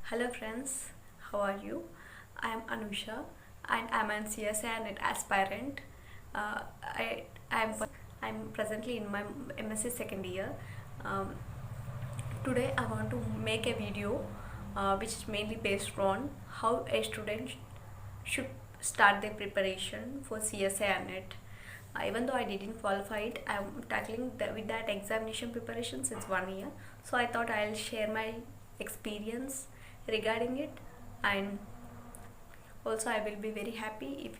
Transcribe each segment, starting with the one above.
Hello friends, how are you? I am Anusha and I am an CSIR NET aspirant. Uh, I I'm presently in my MSc second year. Um, Today I want to make a video which is mainly based on how a student should start their preparation for CSIR NET. Even though I didn't qualify it, I'm tackling with that examination preparation since 1 year. So I thought I'll share my experience regarding it, and also I will be very happy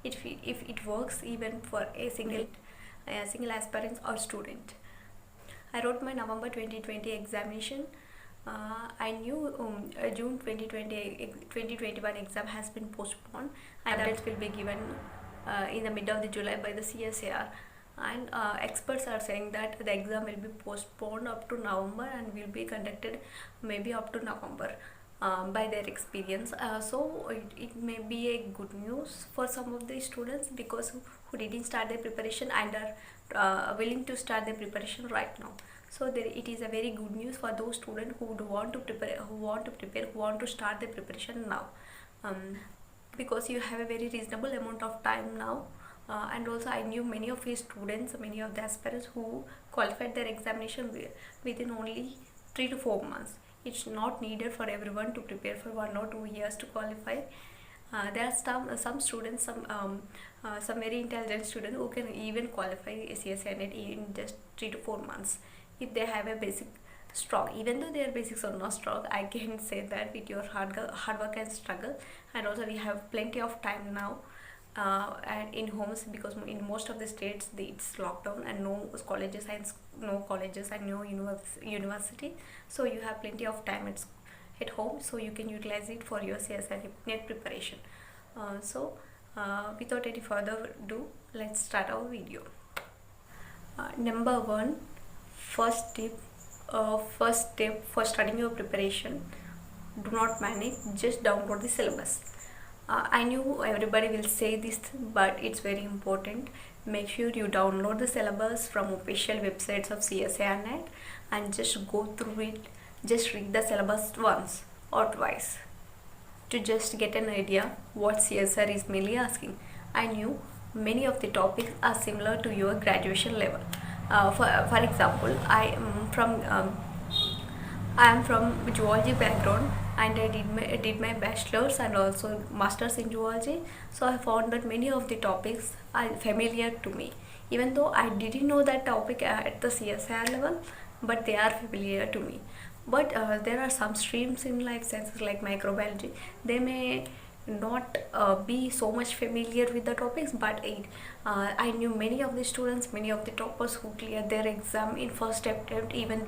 if it works even for a single aspirant or student. I wrote my November 2020 examination. I knew June 2021 exam has been postponed, and updates will be given in the mid of the July by the CSIR. And experts are saying that the exam will be postponed up to November and will be conducted maybe up to November. By their experience, so it may be a good news for some of the students because who didn't start their preparation and are willing to start their preparation right now. So it is a very good news for those students who want to prepare, who want to start their preparation now, because you have a very reasonable amount of time now. And also I knew many of his students, many of the aspirants who qualified their examination within only 3 to 4 months. It's not needed for everyone to prepare for 1 or 2 years to qualify. There are some students, some very intelligent students who can even qualify a CSIR NET in just 3 to 4 months if they have a basic strong. Even though their basics are not strong, I can say that with your hard work and struggle, and also we have plenty of time now. And in homes, because in most of the states it's lockdown and no colleges and no university, so you have plenty of time at home, so you can utilize it for your CSIR NET preparation. Without any further ado, let's start our video. Number one, first step for starting your preparation: do not panic, just download the syllabus. I knew everybody will say this, but it's very important. Make sure you download the syllabus from official websites of CSIR NET and just go through it. Just read the syllabus once or twice to just get an idea what CSIR is mainly asking. I knew many of the topics are similar to your graduation level. For example, I am from zoology background, and I did my bachelor's and also master's in zoology. So I found that many of the topics are familiar to me, even though I didn't know that topic at the CSIR level, but they are familiar to me. But there are some streams in life sciences like microbiology. They may not be so much familiar with the topics, but I knew many of the students, many of the toppers who cleared their exam in first attempt, even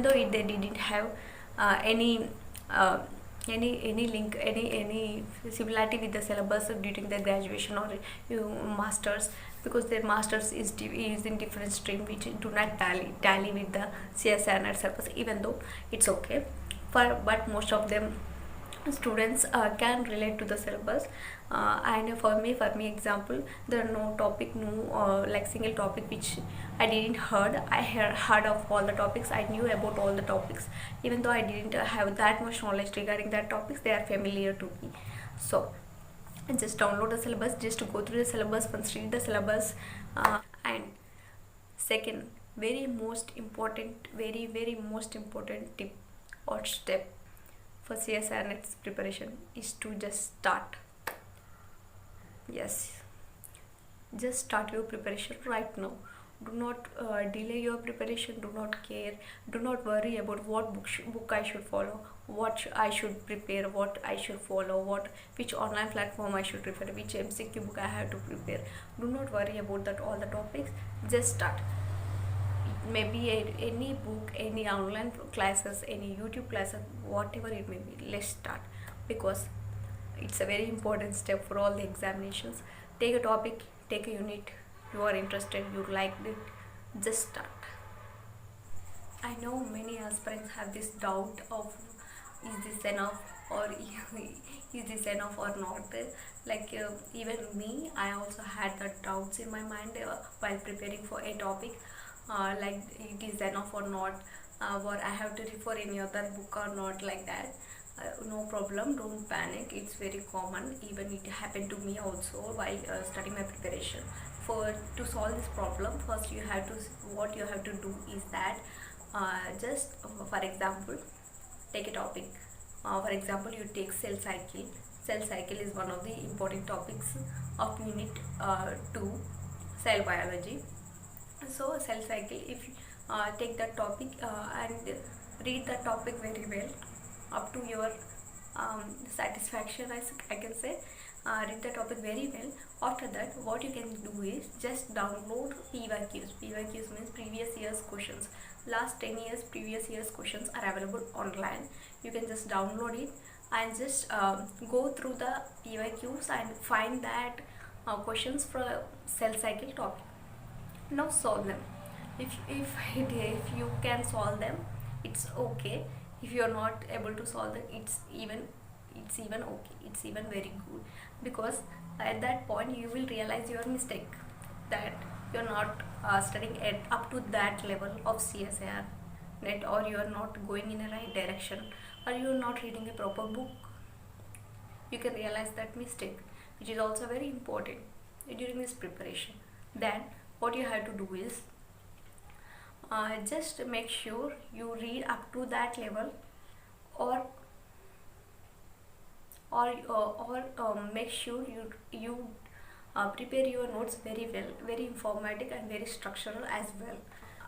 though they didn't have any link, any similarity with the syllabus during their graduation or masters, because their masters is in different stream which do not tally with the CSIR NET syllabus, even though it's okay but most of them students can relate to the syllabus. And for me example, there are no topic, no like single topic which I didn't heard. I heard of all the topics. I knew about all the topics, even though I didn't have that much knowledge regarding that topics. They are familiar to me. So just download the syllabus, just to go through the syllabus, once read the syllabus. And second, very most important tip or step for CSIR NET preparation is to just start. Yes, just start your preparation right now. Do not delay your preparation. Do not care. Do not worry about what book I should follow, what I should prepare, what I should follow, which online platform I should prefer, which MCQ book I have to prepare. Do not worry about that all the topics. Just start. Maybe any book, any online classes, any YouTube classes, whatever it may be, let's start, because it's a very important step for all the examinations. Take a topic, take a unit, you are interested, you liked it, just start. I know many aspirants have this doubt of, is this enough, or is this enough or not. Even me, I also had the doubts in my mind while preparing for a topic, like it is enough or not, or I have to refer any other book or not, like that. No problem, don't panic, it's very common. Even it happened to me also while studying my preparation. For to solve this problem, first you have to, what you have to do is that just for example, take a topic. For example, you take cell cycle. Cell cycle is one of the important topics of unit 2 cell biology. So cell cycle, if you take that topic and read the topic very well up to your satisfaction, I can say, read the topic very well. After that, what you can do is just download PYQs. PYQs means previous year's questions. Last 10 years previous year's questions are available online. You can just download it and just go through the PYQs and find that questions for cell cycle topic. Now solve them. If you can solve them, it's okay. If you are not able to solve them, it's even okay, it's even very good, because at that point you will realize your mistake, that you're not studying at up to that level of CSIR net, or you are not going in a right direction, or you are not reading a proper book. You can realize that mistake, which is also very important during this preparation. Then what you have to do is just make sure you read up to that level, or make sure prepare your notes very well, very informative and very structural as well.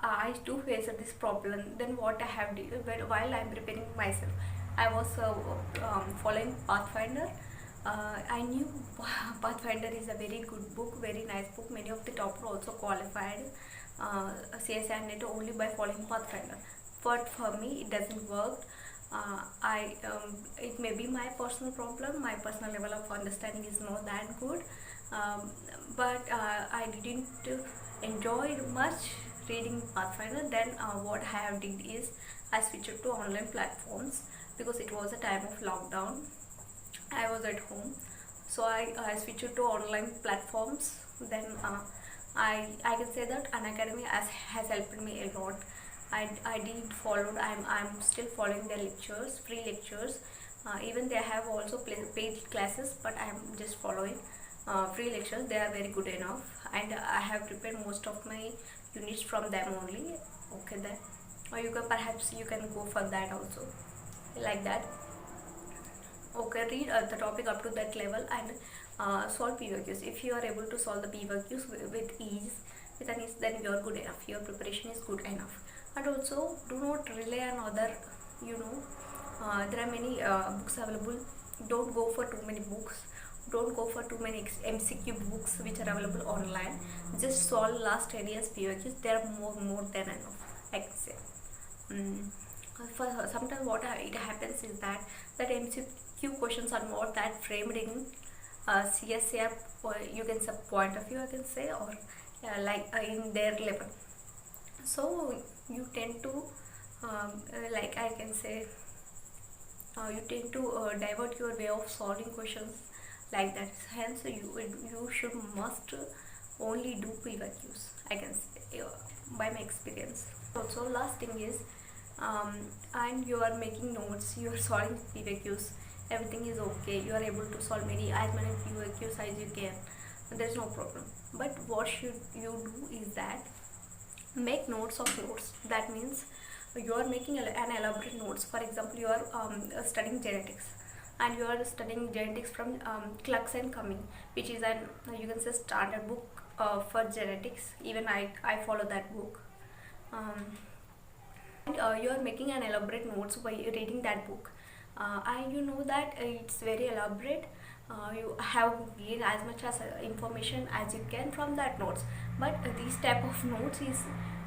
I too faced this problem. Then what I have did while I am preparing myself, I was following Pathfinder. I knew Pathfinder is a very good book, very nice book. Many of the topper also qualified CSIR NET only by following Pathfinder. But for me, it doesn't work. It may be my personal problem. My personal level of understanding is not that good. But I didn't enjoy much reading Pathfinder. Then what I have did is I switched to online platforms, because it was a time of lockdown. I was at home, so I switched to online platforms. Then I can say that Unacademy has helped me a lot. I did follow. I'm still following their lectures, free lectures. Even they have also paid classes, but I am just following free lectures. They are very good enough, and I have prepared most of my units from them only. Okay, then, or you can, perhaps you can go for that also, like that. Okay, read the topic up to that level and solve PYQs. If you are able to solve the PYQs with ease, then you are good enough. Your preparation is good enough. And also, do not rely on other. There are many books available. Don't go for too many books. Don't go for too many MCQ books which are available online. Just solve last 10 years PYQs. They are more than enough, I can say. For sometimes what it happens is that MCQ questions are not that framed in CSIR, you can say, point of view, I can say, or in their level. So you tend to like I can say, you tend to divert your way of solving questions like that. Hence you should must only do PYQs, I can say, by my experience. Also, last thing is, and you are making notes, you are solving PYQs, everything is okay, you are able to solve as many PYQs as you can, there is no problem. But what should you do is that make notes of notes. That means you are making an elaborate notes. For example, you are studying genetics, and you are studying genetics from Clux and Cumming, which is an, you can say, standard book for genetics. Even I follow that book. And you are making an elaborate notes by reading that book, and you know that it's very elaborate. You have gained as much as information as you can from that notes, but this type of notes is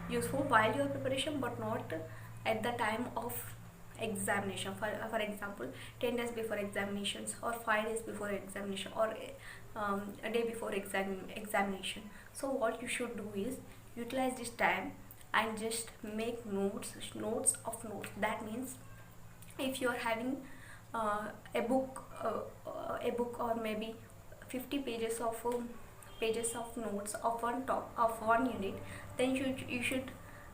useful while your preparation, but not at the time of examination. For example, 10 days before examinations, or 5 days before examination, or a day before examination. So what you should do is utilize this time and just make notes of notes. That means if you are having a book or maybe 50 pages of notes of one unit, then you should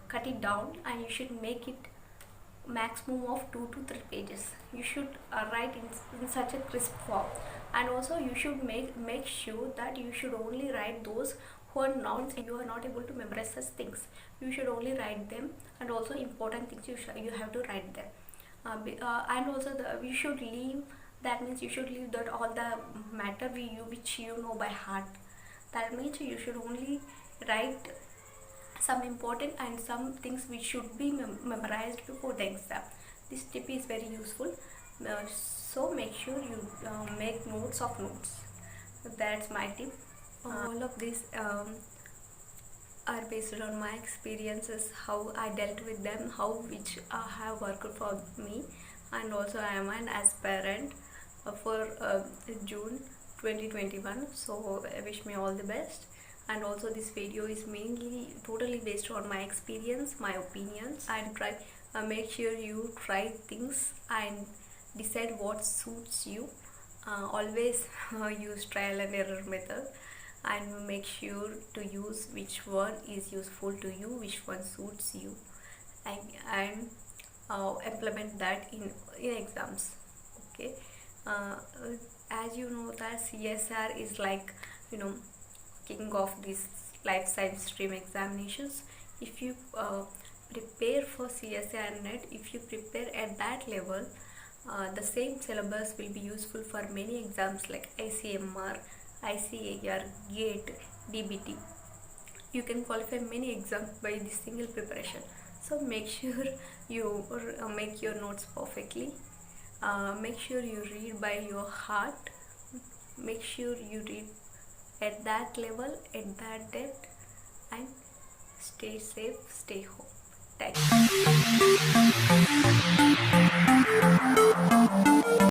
cut it down, and you should make it maximum of 2 to 3 pages. You should write in such a crisp form, and also you should make sure that you should only write those who are not, you are not able to memorize such things. You should only write them, and also important things you have to write them. And also you should leave, that means you should leave that all the matter which you know by heart. That means you should only write some important and some things which should be memorized before the exam. This tip is very useful. So make sure you make notes of notes. That's my tip. All of this are based on my experiences, how I dealt with them, how which have worked for me. And also I am an aspirant for June 2021, so wish me all the best. And also this video is mainly totally based on my experience, my opinions, and try make sure you try things and decide what suits you. Always use trial and error method, and make sure to use which one is useful to you, which one suits you, and implement that in exams. Okay. As you know that CSR is like, you know, king of these life science stream examinations. If you prepare for CSIR NET, if you prepare at that level, the same syllabus will be useful for many exams like ICMR, ICAR, GATE, DBT. You can qualify many exams by this single preparation. So make sure you make your notes perfectly. Make sure you read by your heart. Make sure you read at that level, at that depth, and stay safe, stay home. Thank you.